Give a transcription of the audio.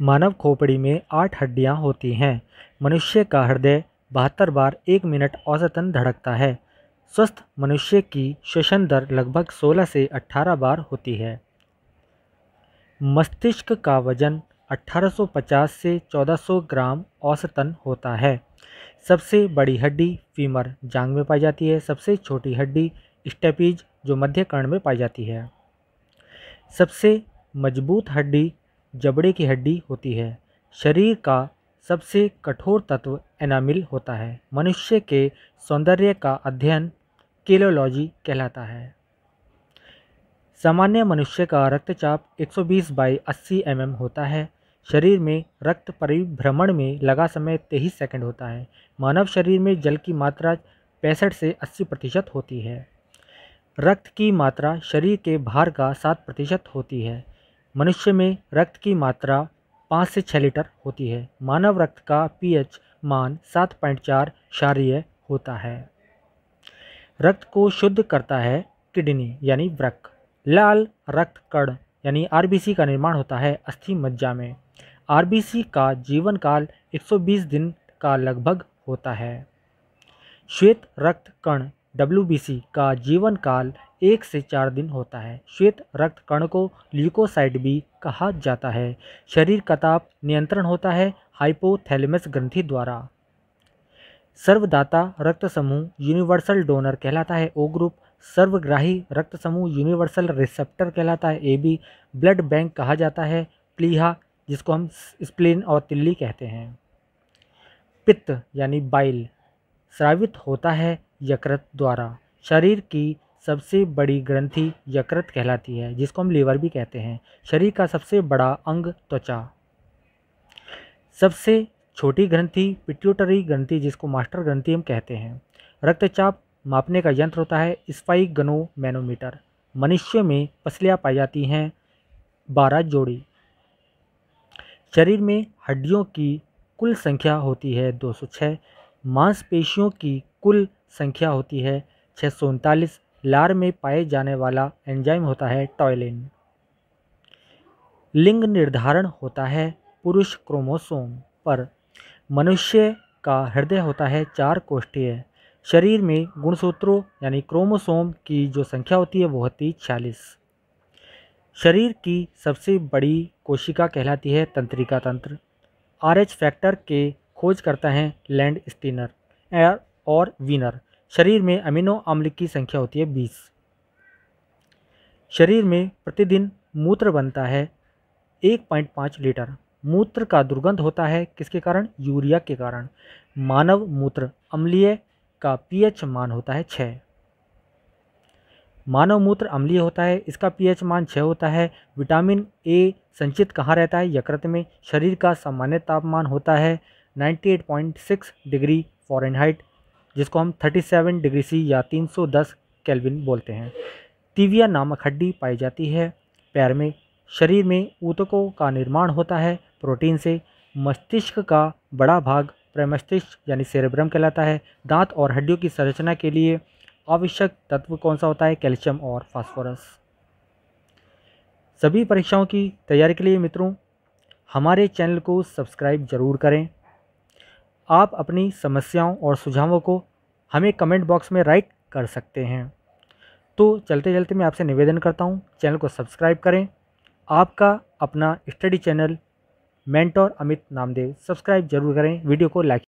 मानव खोपड़ी में 8 हड्डियां होती हैं। मनुष्य का हृदय 72 बार 1 मिनट औसतन धड़कता है। स्वस्थ मनुष्य की श्वसन दर लगभग 16 से 18 बार होती है। मस्तिष्क का वजन 1850 से 1400 ग्राम औसतन होता है। सबसे बड़ी हड्डी फीमर जांघ में पाई जाती है। सबसे छोटी हड्डी स्टेपीज जो मध्य कर्ण में पाई जाती है। सबसे मजबूत हड्डी जबड़े की हड्डी होती है। शरीर का सबसे कठोर तत्व एनामिल होता है। मनुष्य के सौंदर्य का अध्ययन केलोलॉजी कहलाता है। सामान्य मनुष्य का रक्तचाप 120/80 mm होता है। शरीर में रक्त परिभ्रमण में लगा समय 23 सेकंड होता है। मानव शरीर में जल की मात्रा 65 से 80% होती है। रक्त की मात्रा शरीर के भार का 7% होती है। मनुष्य में रक्त की मात्रा 5 से 6 लीटर होती है। मानव रक्त का पीएच मान 7.4 क्षारीय होता है। रक्त को शुद्ध करता है किडनी यानी वृक्क। लाल रक्त कण यानी आरबीसी का निर्माण होता है अस्थि मज्जा में। आरबीसी का जीवन काल 120 दिन का लगभग होता है। श्वेत रक्त कण WBC का जीवन काल 1 से 4 दिन होता है। श्वेत रक्त कण को ल्यूकोसाइट भी कहा जाता है। शरीर का ताप नियंत्रण होता है हाइपोथैलेमस ग्रंथि द्वारा। सर्वदाता रक्त समूह यूनिवर्सल डोनर कहलाता है O ग्रुप। सर्वग्राही रक्त समूह यूनिवर्सल रिसेप्टर कहलाता है AB। ब्लड बैंक कहा जाता है प्लीहा जिसको हम स्प्लीन और तिल्ली कहते हैं। पित्त यानी बाइल स्रावित होता है यकृत द्वारा। शरीर की सबसे बड़ी ग्रंथि यकृत कहलाती है जिसको हम लीवर भी कहते हैं। शरीर का सबसे बड़ा अंग त्वचा। सबसे छोटी ग्रंथि पिट्यूटरी ग्रंथि जिसको मास्टर ग्रंथि हम कहते हैं। रक्तचाप मापने का यंत्र होता है स्फाइगनोमैनोमीटर। मनुष्य में पसलियाँ पाई जाती हैं 12 जोड़ी। शरीर में हड्डियों की कुल संख्या होती है 206। मांसपेशियों की कुल संख्या होती है 639। लार में पाए जाने वाला एंजाइम होता है टॉयलिन। लिंग निर्धारण होता है पुरुष क्रोमोसोम पर। मनुष्य का हृदय होता है 4 कोष्ठीय। शरीर में गुणसूत्रों यानी क्रोमोसोम की जो संख्या होती है वो होती है 46। शरीर की सबसे बड़ी कोशिका कहलाती है तंत्रिका तंत्र। RH फैक्टर के खोज करता है लैंड स्टीनर और वीनर। शरीर में अमीनो अम्ल की संख्या होती है 20। शरीर में प्रतिदिन मूत्र बनता है 1.5 लीटर। मूत्र का दुर्गंध होता है किसके कारण? यूरिया के कारण। मानव मूत्र अम्लीय का पीएच मान होता है 6। मानव मूत्र अम्लीय होता है, इसका पीएच मान 6 होता है। विटामिन ए संचित कहाँ रहता है? यकृत में। शरीर का सामान्य तापमान होता है 98.6 डिग्री फ़ारेनहाइट जिसको हम 37 डिग्री सी या 310 केल्विन बोलते हैं। तीविया नामक हड्डी पाई जाती है पैर में। शरीर में ऊतकों का निर्माण होता है प्रोटीन से। मस्तिष्क का बड़ा भाग प्रमस्तिष्क यानी सेरेब्रम कहलाता है। दांत और हड्डियों की संरचना के लिए आवश्यक तत्व कौन सा होता है? कैल्शियम और फास्फोरस। सभी परीक्षाओं की तैयारी के लिए मित्रों हमारे चैनल को सब्सक्राइब जरूर करें। आप अपनी समस्याओं और सुझावों को हमें कमेंट बॉक्स में राइट कर सकते हैं। तो चलते चलते मैं आपसे निवेदन करता हूं, चैनल को सब्सक्राइब करें। आपका अपना study channel mentor Amit Namdev. Subscribe जरूर करें, वीडियो को लाइक